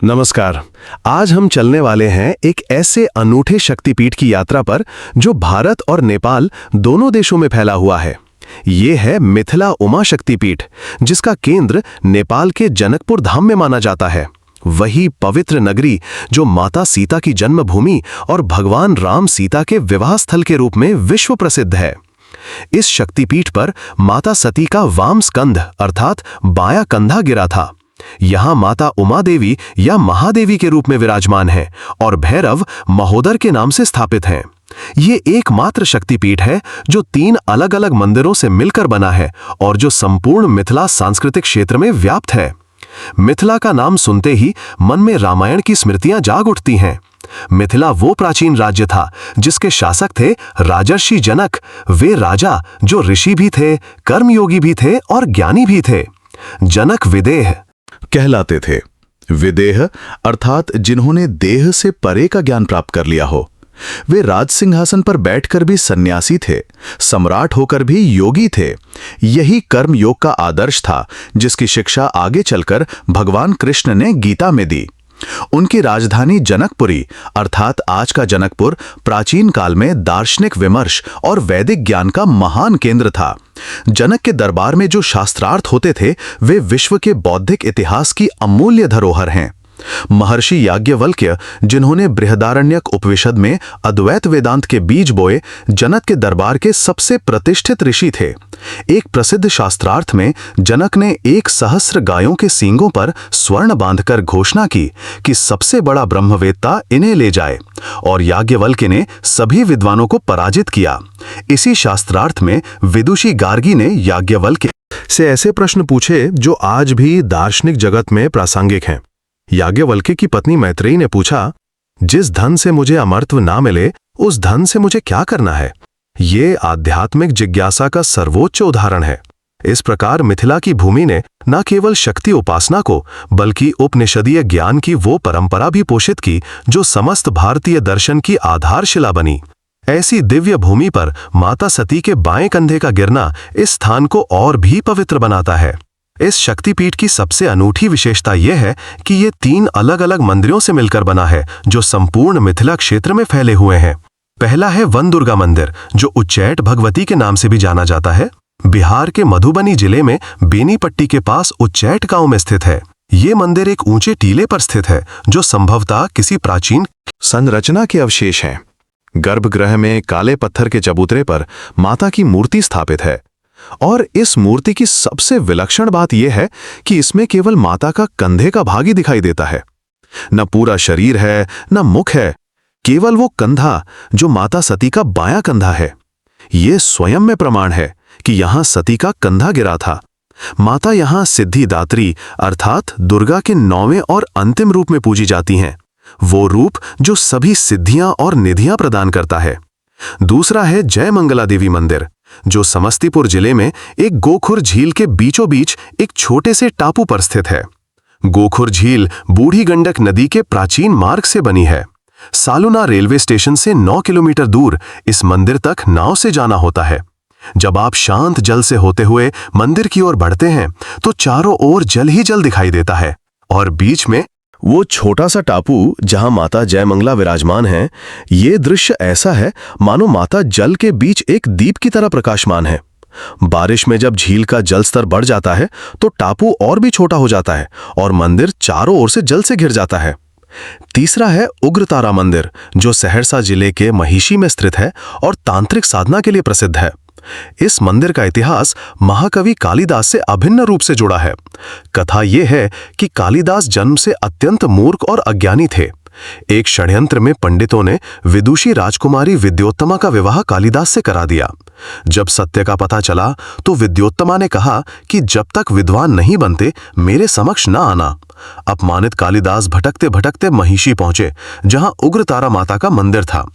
नमस्कार। आज हम चलने वाले हैं एक ऐसे अनूठे शक्तिपीठ की यात्रा पर जो भारत और नेपाल दोनों देशों में फैला हुआ है। ये है मिथिला उमा शक्तिपीठ, जिसका केंद्र नेपाल के जनकपुर धाम में माना जाता है। वही पवित्र नगरी जो माता सीता की जन्मभूमि और भगवान राम सीता के विवाह स्थल के रूप में विश्व प्रसिद्ध है। इस शक्तिपीठ पर माता सती का वाम स्कंध अर्थात बायां कंधा गिरा था। यहाँ माता उमा देवी या महादेवी के रूप में विराजमान है और भैरव महोदर के नाम से स्थापित हैं। ये एकमात्र शक्तिपीठ है जो 3 अलग-अलग मंदिरों से मिलकर बना है और जो संपूर्ण मिथिला सांस्कृतिक क्षेत्र में व्याप्त है। मिथिला का नाम सुनते ही मन में रामायण की स्मृतियां जाग उठती हैं। मिथिला वो प्राचीन राज्य था जिसके शासक थे राजर्षि जनक। वे राजा जो ऋषि भी थे, कर्मयोगी भी थे और ज्ञानी भी थे। जनक विदेह कहलाते थे। विदेह अर्थात जिन्होंने देह से परे का ज्ञान प्राप्त कर लिया हो। वे राज सिंहासन पर बैठकर भी सन्यासी थे, सम्राट होकर भी योगी थे। यही कर्म योग का आदर्श था जिसकी शिक्षा आगे चलकर भगवान कृष्ण ने गीता में दी। उनकी राजधानी जनकपुरी अर्थात आज का जनकपुर प्राचीन काल में दार्शनिक विमर्श और वैदिक ज्ञान का महान केंद्र था। जनक के दरबार में जो शास्त्रार्थ होते थे वे विश्व के बौद्धिक इतिहास की अमूल्य धरोहर हैं। महर्षि याज्ञवल्क्य जिन्होंने बृहदारण्यक उपनिषद में अद्वैत वेदांत के बीज बोए, जनक के दरबार के सबसे प्रतिष्ठित ऋषि थे। एक प्रसिद्ध शास्त्रार्थ में जनक ने 1,000 गायों के सींगों पर स्वर्ण बांधकर घोषणा की कि सबसे बड़ा ब्रह्मवेत्ता इन्हें ले जाए, और याज्ञवल्क्य ने सभी विद्वानों को पराजित किया। इसी शास्त्रार्थ में विदुषी गार्गी ने याज्ञवल्क्य से ऐसे प्रश्न पूछे जो आज भी दार्शनिक जगत में प्रासंगिक हैं। याज्ञवल्क्य की पत्नी मैत्रेयी ने पूछा, जिस धन से मुझे अमरत्व ना मिले उस धन से मुझे क्या करना है? ये आध्यात्मिक जिज्ञासा का सर्वोच्च उदाहरण है। इस प्रकार मिथिला की भूमि ने न केवल शक्ति उपासना को बल्कि उपनिषदीय ज्ञान की वो परंपरा भी पोषित की जो समस्त भारतीय दर्शन की आधारशिला बनी। ऐसी दिव्य भूमि पर माता सती के बाएं कंधे का गिरना इस स्थान को और भी पवित्र बनाता है। इस शक्तिपीठ की सबसे अनूठी विशेषता यह है कि ये 3 अलग-अलग मंदिरों से मिलकर बना है जो संपूर्ण मिथिला क्षेत्र में फैले हुए हैं। पहला है वन दुर्गा मंदिर जो उच्चैठ भगवती के नाम से भी जाना जाता है। बिहार के मधुबनी जिले में बेनीपट्टी के पास उच्चैठ गांव में स्थित है। ये मंदिर एक ऊंचे टीले पर स्थित है जो संभवतः किसी प्राचीन संरचना के अवशेष हैं। गर्भगृह में काले पत्थर के चबूतरे पर माता की मूर्ति स्थापित है और इस मूर्ति की सबसे विलक्षण बात यह है कि इसमें केवल माता का कंधे का भाग ही दिखाई देता है। न पूरा शरीर है न मुख है, केवल वो कंधा जो माता सती का बायां कंधा है। ये स्वयं में प्रमाण है कि यहां सती का कंधा गिरा था। माता यहां सिद्धिदात्री अर्थात दुर्गा के 9वें और अंतिम रूप में पूजी जाती हैं, वो रूप जो सभी सिद्धियां और निधियां प्रदान करता है। दूसरा है जय मंगला देवी मंदिर जो समस्तीपुर जिले में एक गोखुर झील के बीचों बीच एक छोटे से टापू पर स्थित है। गोखुर झील बूढ़ी गंडक नदी के प्राचीन मार्ग से बनी है। सालुना रेलवे स्टेशन से 9 किलोमीटर दूर इस मंदिर तक नाव से जाना होता है। जब आप शांत जल से होते हुए मंदिर की ओर बढ़ते हैं तो चारों ओर जल ही जल दिखाई देता है और बीच में वो छोटा सा टापू जहां माता जयमंगला विराजमान है। ये दृश्य ऐसा है मानो माता जल के बीच एक दीप की तरह प्रकाशमान है। बारिश में जब झील का जल स्तर बढ़ जाता है तो टापू और भी छोटा हो जाता है और मंदिर चारों ओर से जल से घिर जाता है। तीसरा है उग्रतारा मंदिर जो सहरसा जिले के महिषी में स्थित है और तांत्रिक साधना के लिए प्रसिद्ध है। इस मंदिर का इतिहास महाकवि कालिदास से अभिन्न रूप से जुड़ा है। कथा यह है कि कालिदास जन्म से अत्यंत मूर्ख और अज्ञानी थे। एक षड्यंत्र में पंडितों ने विदुषी राजकुमारी विद्योत्तमा का विवाह कालिदास से करा दिया। जब सत्य का पता चला तो विद्योत्तमा ने कहा कि जब तक विद्वान नहीं बनते मेरे समक्ष न आना। अपमानित कालिदास भटकते भटकते महिषी पहुंचे जहां उग्रतारा माता का मंदिर था।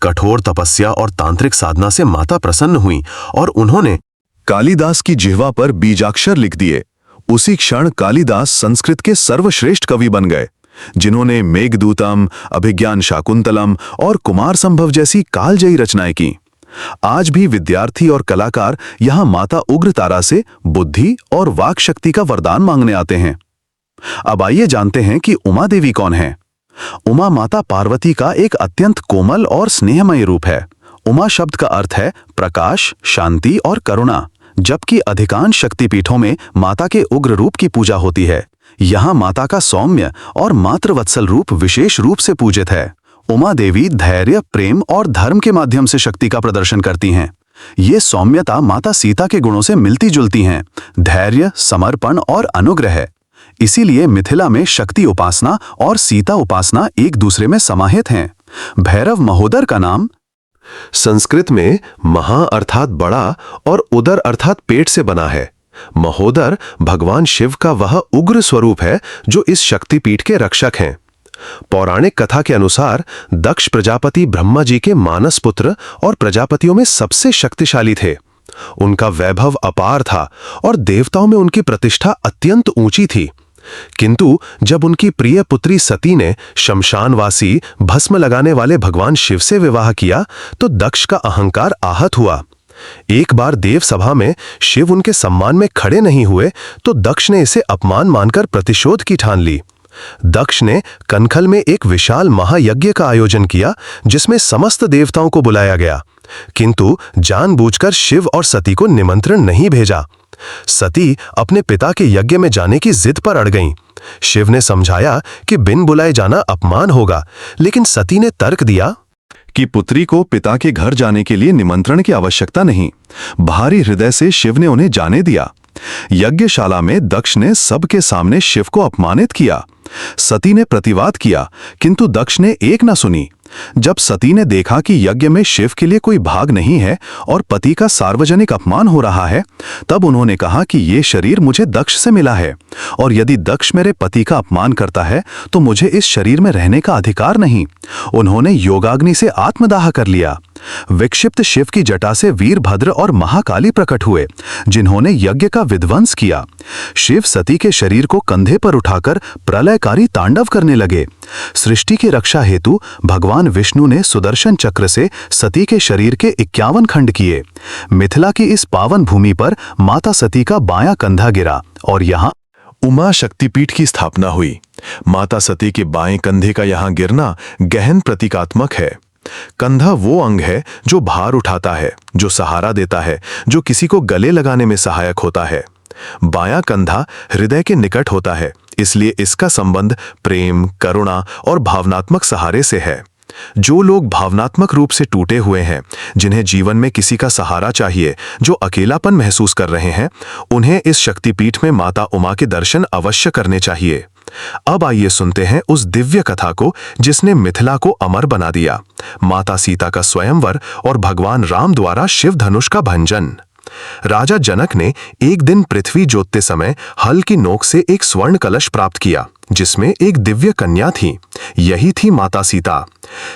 कठोर तपस्या और तांत्रिक साधना से माता प्रसन्न हुई और उन्होंने कालिदास की जिह्वा पर बीजाक्षर लिख दिए। उसी क्षण कालिदास संस्कृत के सर्वश्रेष्ठ कवि बन गए जिन्होंने मेघदूतम, अभिज्ञान शाकुंतलम और कुमार संभव जैसी कालजयी रचनाएं की। आज भी विद्यार्थी और कलाकार यहां माता उग्रतारा से बुद्धि और वाक शक्ति का वरदान मांगने आते हैं। अब आइए जानते हैं कि उमा देवी कौन है। उमा माता पार्वती का एक अत्यंत कोमल और स्नेहमय रूप है। उमा शब्द का अर्थ है प्रकाश, शांति और करुणा, जबकि अधिकांश शक्तिपीठों में माता के उग्र रूप की पूजा होती है। यहाँ माता का सौम्य और मातृवत्सल रूप विशेष रूप से पूजित है। उमा देवी धैर्य, प्रेम और धर्म के माध्यम से शक्ति का प्रदर्शन करती हैं। ये सौम्यता माता सीता के गुणों से मिलती जुलती हैं, धैर्य, समर्पण और अनुग्रह। इसीलिए मिथिला में शक्ति उपासना और सीता उपासना एक दूसरे में समाहित हैं। भैरव महोदर का नाम संस्कृत में महा अर्थात बड़ा और उदर अर्थात पेट से बना है। महोदर भगवान शिव का वह उग्र स्वरूप है जो इस शक्तिपीठ के रक्षक हैं। पौराणिक कथा के अनुसार दक्ष प्रजापति ब्रह्मा जी के मानस पुत्र और प्रजापतियों में सबसे शक्तिशाली थे। उनका वैभव अपार था और देवताओं में उनकी प्रतिष्ठा अत्यंत ऊंची थी। किंतु जब उनकी प्रिय पुत्री सती ने शमशानवासी भस्म लगाने वाले भगवान शिव से विवाह किया तो दक्ष का अहंकार आहत हुआ। एक बार देव सभा में शिव उनके सम्मान में खड़े नहीं हुए तो दक्ष ने इसे अपमान मानकर प्रतिशोध की ठान ली। दक्ष ने कनखल में एक विशाल महायज्ञ का आयोजन किया जिसमें समस्त देवताओं को बुलाया गया, किंतु जानबूझकर शिव और सती को निमंत्रण नहीं भेजा। सती अपने पिता के यज्ञ में जाने की जिद पर अड़ गईं। शिव ने समझाया कि बिन बुलाए जाना अपमान होगा, लेकिन सती ने तर्क दिया कि पुत्री को पिता के घर जाने के लिए निमंत्रण की आवश्यकता नहीं। भारी हृदय से शिव ने उन्हें जाने दिया। यज्ञशाला में दक्ष ने सबके सामने शिव को अपमानित किया। सती ने प्रतिवाद किया, किंतु दक्ष ने एक न सुनी। जब सती ने देखा कि यज्ञ में शिव के लिए कोई भाग नहीं है और पति का सार्वजनिक अपमान हो रहा है, तब उन्होंने कहा कि ये शरीर मुझे दक्ष से मिला है और यदि दक्ष मेरे पति का अपमान करता है तो मुझे इस शरीर में रहने का अधिकार नहीं। उन्होंने योगाग्नि से आत्मदाह कर लिया। विक्षिप्त शिव की जटा से वीरभद्र और महाकाली प्रकट हुए, जिन्होंने यज्ञ का विध्वंस किया। शिव सती के शरीर को कंधे पर उठाकर प्रलयकारी तांडव करने लगे। सृष्टि की रक्षा हेतु भगवान विष्णु ने सुदर्शन चक्र से सती के शरीर के 51 खंड किए। मिथिला की इस पावन भूमि पर माता सती का बायां कंधा गिरा और यहाँ उमा शक्तिपीठ की स्थापना हुई। माता सती के बाएं कंधे का यहाँ गिरना गहन प्रतीकात्मक है। कंधा वो अंग है जो भार उठाता है, जो सहारा देता है, जो किसी को गले लगाने में सहायक होता है। बायां कंधा हृदय के निकट होता है, इसलिए इसका संबंध प्रेम, करुणा और भावनात्मक सहारे से है। जो लोग भावनात्मक रूप से टूटे हुए हैं, जिन्हें जीवन में किसी का सहारा चाहिए, जो अकेलापन महसूस कर रहे हैं, उन्हें इस शक्तिपीठ में माता उमा के दर्शन अवश्य करने चाहिए। अब आइए सुनते हैं उस दिव्य कथा को जिसने मिथिला को अमर बना दिया, माता सीता का स्वयंवर और भगवान राम द्वारा शिव धनुष का भंजन। राजा जनक ने एक दिन पृथ्वी जोतते समय हल की नोक से एक स्वर्ण कलश प्राप्त किया जिसमें एक दिव्य कन्या थी। यही थी माता सीता।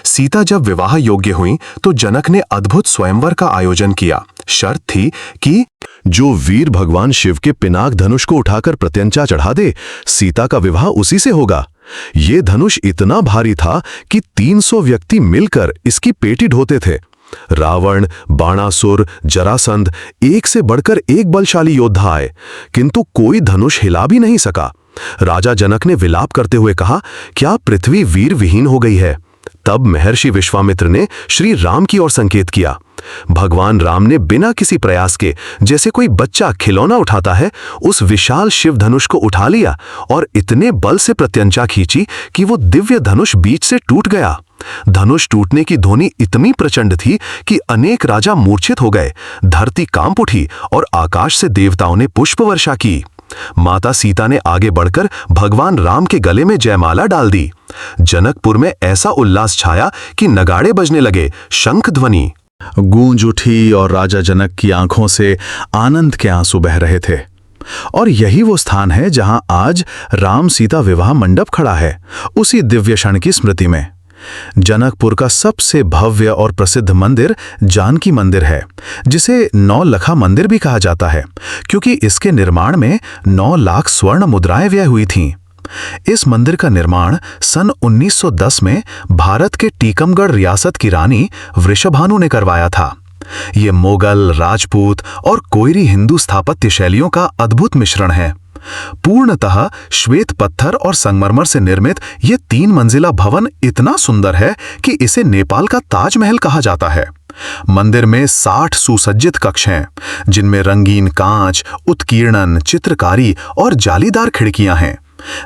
सीता जब विवाह योग्य हुई तो जनक ने अद्भुत स्वयंवर का आयोजन किया। शर्त थी कि जो वीर भगवान शिव के पिनाक धनुष को उठाकर प्रत्यंचा चढ़ा दे, सीता का विवाह उसी से होगा। ये धनुष इतना भारी था कि 300 व्यक्ति मिलकर इसकी पेटी ढोते थे। रावण, बाणासुर, जरासंध, एक से बढ़कर एक बलशाली योद्धा आए, किंतु कोई धनुष हिला भी नहीं सका। राजा जनक ने विलाप करते हुए कहा, क्या पृथ्वी वीर विहीन हो गई है? तब महर्षि विश्वामित्र ने श्री राम की ओर संकेत किया। भगवान राम ने बिना किसी प्रयास के, जैसे कोई बच्चा खिलौना उठाता है, उस विशाल शिव धनुष को उठा लिया और इतने बल से प्रत्यंचा खींची कि वो दिव्य धनुष बीच से टूट गया। धनुष टूटने की ध्वनि इतनी प्रचंड थी कि अनेक राजा मूर्छित हो गए। धरती कांप उठी और आकाश से देवताओं ने पुष्प वर्षा की। माता सीता ने आगे बढ़कर भगवान राम के गले में जयमाला डाल दी। जनकपुर में ऐसा उल्लास छाया कि नगाड़े बजने लगे, शंख ध्वनि गूंज उठी और राजा जनक की आंखों से आनंद के आंसू बह रहे थे। और यही वो स्थान है जहां आज राम सीता विवाह मंडप खड़ा है, उसी दिव्य क्षण की स्मृति में। जनकपुर का सबसे भव्य और प्रसिद्ध मंदिर जानकी मंदिर है, जिसे 9 लखा मंदिर भी कहा जाता है, क्योंकि इसके निर्माण में 9 लाख स्वर्ण मुद्राएं व्यय हुई थीं। इस मंदिर का निर्माण सन 1910 में भारत के टीकमगढ़ रियासत की रानी वृषभानु ने करवाया था। ये मुगल, राजपूत और कोयरी हिंदू स्थापत्य शैलियों का अद्भुत मिश्रण है। पूर्णतः श्वेत पत्थर और संगमरमर से निर्मित ये 3 मंजिला भवन इतना सुंदर है कि इसे नेपाल का ताजमहल कहा जाता है। मंदिर में 60 सुसज्जित कक्ष हैं, जिनमें रंगीन कांच, उत्कीर्णन, चित्रकारी और जालीदार खिड़कियां हैं।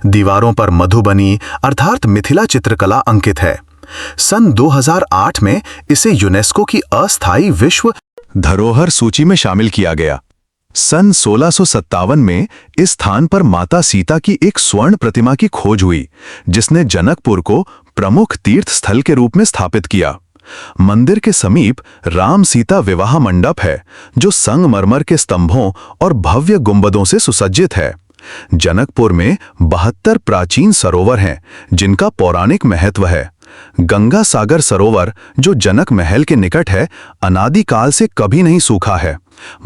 दीवारों पर मधुबनी अर्थात मिथिला चित्रकला अंकित है। सन 2008 में इसे यूनेस्को की अस्थायी विश्व धरोहर सूची में शामिल किया गया। सन 1657 में इस स्थान पर माता सीता की एक स्वर्ण प्रतिमा की खोज हुई, जिसने जनकपुर को प्रमुख तीर्थ स्थल के रूप में स्थापित किया। मंदिर के समीप राम सीता विवाह मंडप है, जो संगमरमर के स्तंभों और भव्य गुंबदों से सुसज्जित है। जनकपुर में 72 प्राचीन सरोवर हैं, जिनका पौराणिक महत्व है। गंगा सागर सरोवर, जो जनक महल के निकट है, अनादिकाल से कभी नहीं सूखा है।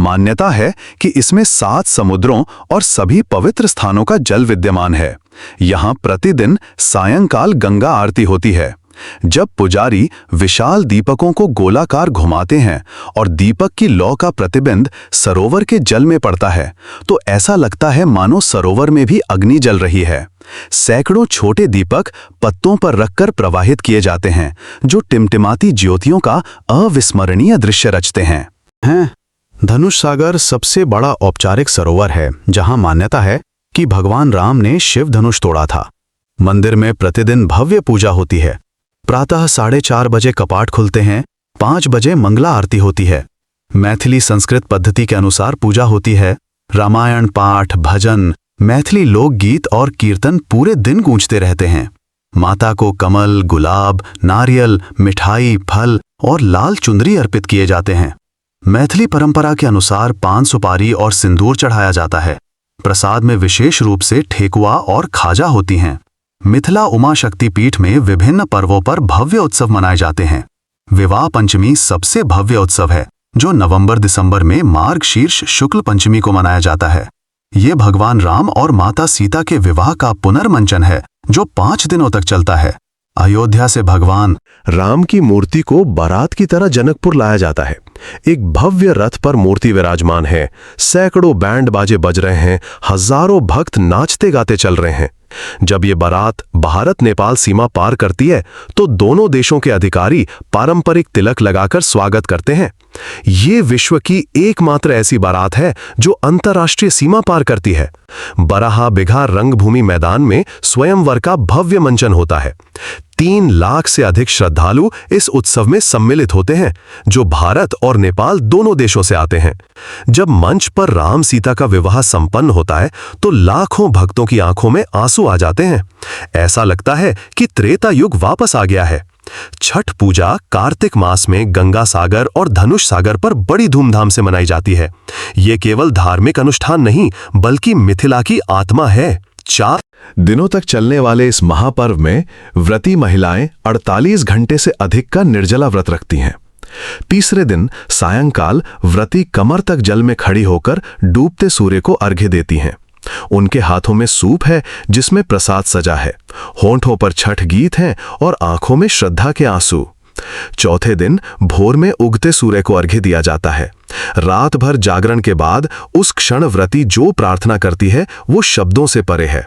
मान्यता है कि इसमें 7 समुद्रों और सभी पवित्र स्थानों का जल विद्यमान है। यहाँ प्रतिदिन सायंकाल गंगा आरती होती है, जब पुजारी विशाल दीपकों को गोलाकार घुमाते हैं और दीपक की लौ का प्रतिबिंब सरोवर के जल में पड़ता है, तो ऐसा लगता है मानो सरोवर में भी अग्नि जल रही है। सैकड़ों छोटे दीपक पत्तों पर रखकर प्रवाहित किए जाते हैं, जो टिमटिमाती ज्योतियों का अविस्मरणीय दृश्य रचते हैं। धनुष सागर सबसे बड़ा औपचारिक सरोवर है, जहां मान्यता है कि भगवान राम ने शिव धनुष तोड़ा था। मंदिर में प्रतिदिन भव्य पूजा होती है। प्रातः 4:30 बजे कपाट खुलते हैं, 5 बजे मंगला आरती होती है। मैथिली संस्कृत पद्धति के अनुसार पूजा होती है। रामायण पाठ, भजन, मैथिली लोकगीत और कीर्तन पूरे दिन गूंजते रहते हैं। माता को कमल, गुलाब, नारियल, मिठाई, फल और लाल चुंदरी अर्पित किए जाते हैं। मैथिली परंपरा के अनुसार पान सुपारी और सिंदूर चढ़ाया जाता है। प्रसाद में विशेष रूप से ठेकुआ और खाजा होती हैं। मिथिला उमा शक्ति पीठ में विभिन्न पर्वों पर भव्य उत्सव मनाए जाते हैं। विवाह पंचमी सबसे भव्य उत्सव है, जो नवंबर-दिसंबर में मार्गशीर्ष शुक्ल पंचमी को मनाया जाता है। ये भगवान राम और माता सीता के विवाह का पुनर्मंचन है, जो 5 दिनों तक चलता है। अयोध्या से भगवान राम की मूर्ति को बारात की तरह जनकपुर लाया जाता है। एक भव्य रथ पर मूर्ति विराजमान है। सैकड़ों बैंड बाजे बज रहे हैं, हजारों भक्त नाचते गाते चल रहे हैं। जब ये बारात भारत नेपाल सीमा पार करती है, तो दोनों देशों के अधिकारी पारंपरिक तिलक लगाकर स्वागत करते हैं। ये विश्व की एकमात्र ऐसी बारात है जो अंतर्राष्ट्रीय सीमा पार करती है। बराहा बिघा रंगभूमि मैदान में स्वयंवर का भव्य मंचन होता है। 3 लाख से अधिक श्रद्धालु इस उत्सव में सम्मिलित होते हैं, जो भारत और नेपाल दोनों देशों से आते हैं। जब मंच पर राम सीता का विवाह संपन्न होता है, तो लाखों भक्तों की आंखों में आंसू आ जाते हैं। ऐसा लगता है कि त्रेता युग वापस आ गया है। छठ पूजा कार्तिक मास में गंगा सागर और धनुष सागर पर बड़ी धूमधाम से मनाई जाती है। ये केवल धार्मिक अनुष्ठान नहीं, बल्कि मिथिला की आत्मा है। 4 दिनों तक चलने वाले इस महापर्व में व्रती महिलाएं 48 घंटे से अधिक का निर्जला व्रत रखती हैं। तीसरे दिन सायंकाल व्रती कमर तक जल में खड़ी होकर डूबते सूर्य को अर्घ्य देती हैं। उनके हाथों में सूप है, जिसमें प्रसाद सजा है। होंठों पर छठ गीत हैं और आंखों में श्रद्धा के आंसू। चौथे दिन भोर में उगते सूर्य को अर्घ्य दिया जाता है। रात भर जागरण के बाद उस क्षण व्रती जो प्रार्थना करती है, वो शब्दों से परे है।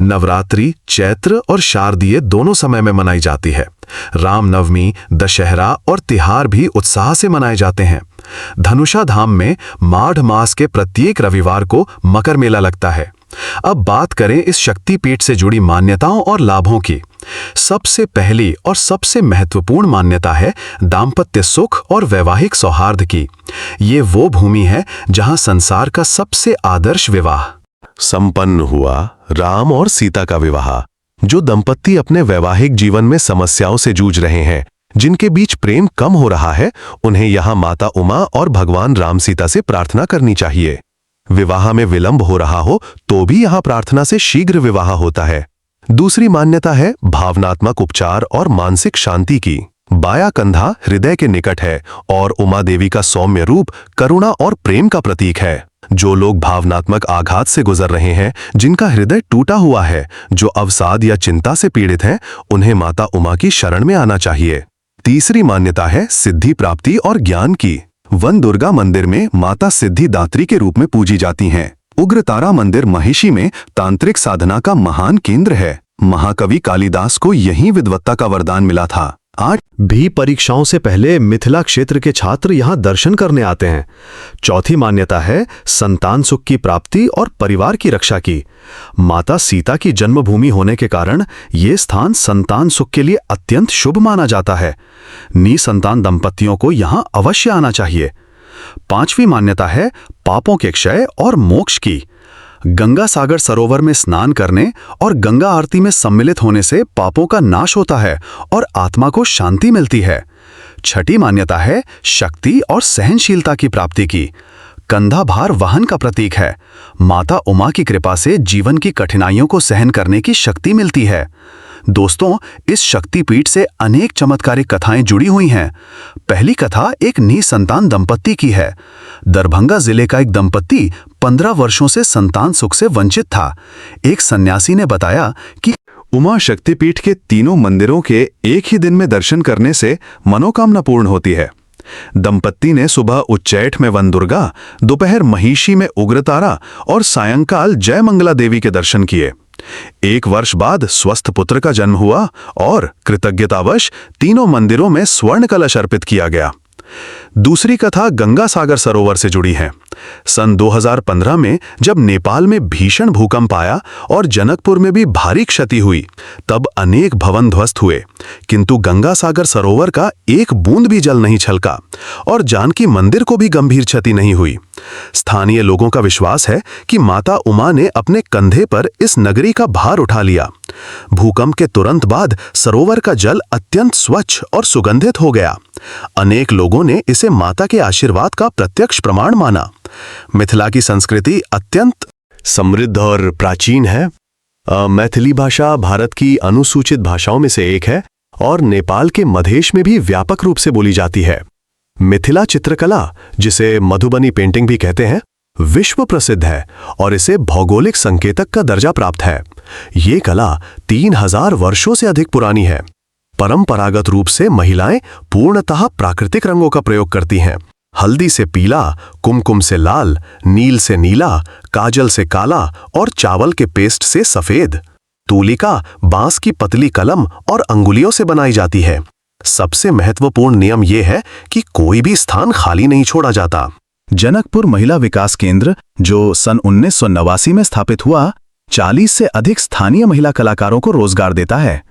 नवरात्रि चैत्र और शारदीय दोनों समय में मनाई जाती है। रामनवमी, दशहरा और तिहार भी उत्साह से मनाए जाते हैं। धनुषा धाम में माघ मास के प्रत्येक रविवार को मकर मेला लगता है। अब बात करें इस शक्तिपीठ से जुड़ी मान्यताओं और लाभों की। सबसे पहली और सबसे महत्वपूर्ण मान्यता है दाम्पत्य सुख और वैवाहिक सौहार्द की। ये वो भूमि है जहां संसार का सबसे आदर्श विवाह संपन्न हुआ। राम और सीता का विवाह। जो दंपत्ति अपने वैवाहिक जीवन में समस्याओं से जूझ रहे हैं, जिनके बीच प्रेम कम हो रहा है, उन्हें यहाँ माता उमा और भगवान राम सीता से प्रार्थना करनी चाहिए। विवाह में विलंब हो रहा हो तो भी यहाँ प्रार्थना से शीघ्र विवाह होता है। दूसरी मान्यता है भावनात्मक उपचार और मानसिक शांति की। बाया कंधा हृदय के निकट है और उमा देवी का सौम्य रूप करुणा और प्रेम का प्रतीक है। जो लोग भावनात्मक आघात से गुजर रहे हैं, जिनका हृदय टूटा हुआ है, जो अवसाद या चिंता से पीड़ित हैं, उन्हें माता उमा की शरण में आना चाहिए। तीसरी मान्यता है सिद्धि प्राप्ति और ज्ञान की। वन दुर्गा मंदिर में माता सिद्धिदात्री के रूप में पूजी जाती हैं। उग्रतारा मंदिर महिषी में तांत्रिक साधना का महान केंद्र है। महाकवि कालिदास को यहीं विद्वत्ता का वरदान मिला था। आज भी परीक्षाओं से पहले मिथिला क्षेत्र के छात्र यहाँ दर्शन करने आते हैं। चौथी मान्यता है संतान सुख की प्राप्ति और परिवार की रक्षा की। माता सीता की जन्मभूमि होने के कारण ये स्थान संतान सुख के लिए अत्यंत शुभ माना जाता है। निसंतान दंपतियों को यहाँ अवश्य आना चाहिए। पांचवी मान्यता है पापों के क्षय और मोक्ष की। गंगा सागर सरोवर में स्नान करने और गंगा आरती में सम्मिलित होने से पापों का नाश होता है और आत्मा को शांति मिलती है। छठी मान्यता है शक्ति और सहनशीलता की प्राप्ति की। कंधा भार वहन का प्रतीक है। माता उमा की कृपा से जीवन की कठिनाइयों को सहन करने की शक्ति मिलती है। दोस्तों, इस शक्तिपीठ से अनेक चमत्कारिक कथाएं जुड़ी हुई हैं। पहली कथा एक निसंतान दंपत्ति की है। दरभंगा जिले का एक दंपत्ति 15 वर्षों से संतान सुख से वंचित था। एक सन्यासी ने बताया कि उमा शक्तिपीठ के तीनों मंदिरों के एक ही दिन में दर्शन करने से मनोकामना पूर्ण होती है। दंपत्ति ने सुबह उच्चैठ में वन दुर्गा, दोपहर महिषी में उग्रतारा और सायंकाल जय मंगला देवी के दर्शन किए। 1 वर्ष बाद स्वस्थ पुत्र का जन्म हुआ और कृतज्ञतावश तीनों मंदिरों में स्वर्ण कलश अर्पित किया गया। दूसरी कथा गंगा सागर सरोवर से जुड़ी है। सन 2015 में जब नेपाल में भीषण भूकंप आया और जनकपुर में भी भारी क्षति हुई, तब अनेक भवन ध्वस्त हुए, किंतु गंगा सागर सरोवर का एक बूंद भी जल नहीं छलका और जानकी मंदिर को भी गंभीर क्षति नहीं हुई। स्थानीय लोगों का विश्वास है कि माता उमा ने अपने कंधे पर इस नगरी का भार उठा लिया। भूकंप के तुरंत बाद सरोवर का जल अत्यंत स्वच्छ और सुगंधित हो गया। अनेक लोगों ने इसे माता के आशीर्वाद का प्रत्यक्ष प्रमाण माना। मिथिला की संस्कृति अत्यंत समृद्ध और प्राचीन है। मैथिली भाषा भारत की अनुसूचित भाषाओं में से एक है और नेपाल के मधेश में भी व्यापक रूप से बोली जाती है। मिथिला चित्रकला, जिसे मधुबनी पेंटिंग भी कहते हैं, विश्व प्रसिद्ध है और इसे भौगोलिक संकेतक का दर्जा प्राप्त है। ये कला 3000 वर्षों से अधिक पुरानी है। परंपरागत रूप से महिलाएं पूर्णतः प्राकृतिक रंगों का प्रयोग करती हैं। हल्दी से पीला, कुमकुम से लाल, नील से नीला, काजल से काला और चावल के पेस्ट से सफेद। तूलिका बांस की पतली कलम और अंगुलियों से बनाई जाती है। सबसे महत्वपूर्ण नियम यह है कि कोई भी स्थान खाली नहीं छोड़ा जाता। जनकपुर महिला विकास केंद्र, जो सन 1989 में स्थापित हुआ, 40 से अधिक स्थानीय महिला कलाकारों को रोजगार देता है।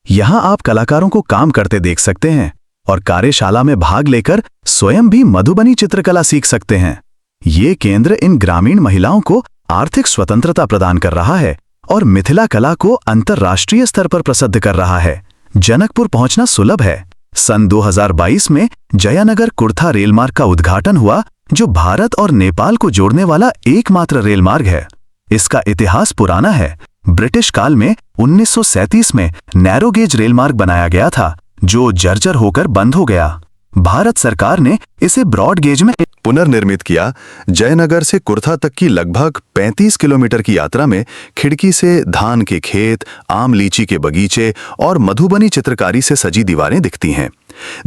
यहाँ आप कलाकारों को काम करते देख सकते हैं और कार्यशाला में भाग लेकर स्वयं भी मधुबनी चित्रकला सीख सकते हैं। ये केंद्र इन ग्रामीण महिलाओं को आर्थिक स्वतंत्रता प्रदान कर रहा है और मिथिला कला को अंतर्राष्ट्रीय स्तर पर प्रसिद्ध कर रहा है। जनकपुर पहुंचना सुलभ है। सन 2022 में जयानगर कुर्था रेलमार्ग का उद्घाटन हुआ, जो भारत और नेपाल को जोड़ने वाला एकमात्र रेलमार्ग है। इसका इतिहास पुराना है। ब्रिटिश काल में 1937 में नैरो गेज रेलमार्ग बनाया गया था, जो जर्जर होकर बंद हो गया। भारत सरकार ने इसे ब्रॉड गेज में पुनर्निर्मित किया। जयनगर से कुर्था तक की लगभग 35 किलोमीटर की यात्रा में खिड़की से धान के खेत, आम लीची के बगीचे और मधुबनी चित्रकारी से सजी दीवारें दिखती हैं।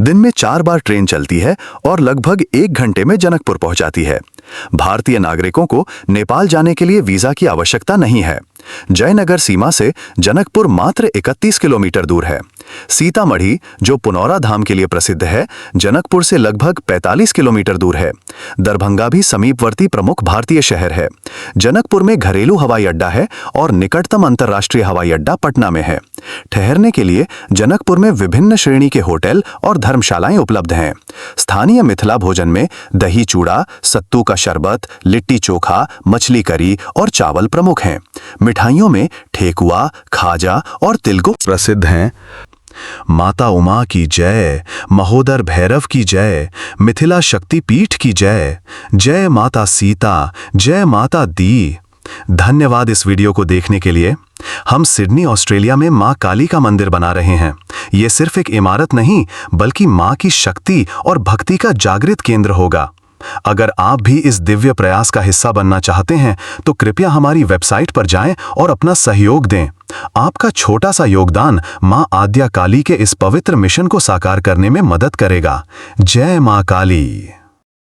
दिन में 4 बार ट्रेन चलती है और लगभग 1 घंटे में जनकपुर पहुंच जाती है। भारतीय नागरिकों को नेपाल जाने के लिए वीजा की आवश्यकता नहीं है। जयनगर सीमा से जनकपुर मात्र 31 किलोमीटर दूर है। सीतामढ़ी, जो पुनौरा धाम के लिए प्रसिद्ध है, जनकपुर से लगभग 45 किलोमीटर दूर है। दरभंगा भी समीपवर्ती प्रमुख भारतीय शहर है। जनकपुर में घरेलू हवाई अड्डा है और निकटतम अंतर्राष्ट्रीय हवाई अड्डा पटना में है। ठहरने के लिए जनकपुर में विभिन्न श्रेणी के होटल और धर्मशालाएं उपलब्ध हैं। स्थानीय मिथिला भोजन में दही चूड़ा, सत्तू का शरबत, लिट्टी चोखा, मछली करी और चावल प्रमुख हैं। मिठाइयों में ठेकुआ, खाजा और तिलगुड़ प्रसिद्ध हैं। माता उमा की जय, महोदर भैरव की जय, मिथिला शक्तिपीठ की जय, जय माता सीता, जय माता दी। धन्यवाद इस वीडियो को देखने के लिए। हम सिडनी, ऑस्ट्रेलिया में मां काली का मंदिर बना रहे हैं। ये सिर्फ एक इमारत नहीं, बल्कि मां की शक्ति और भक्ति का जागृत केंद्र होगा। अगर आप भी इस दिव्य प्रयास का हिस्सा बनना चाहते हैं तो कृपया हमारी वेबसाइट पर जाएं और अपना सहयोग दें। आपका छोटा सा योगदान मां आद्या काली के इस पवित्र मिशन को साकार करने में मदद करेगा। जय मां काली।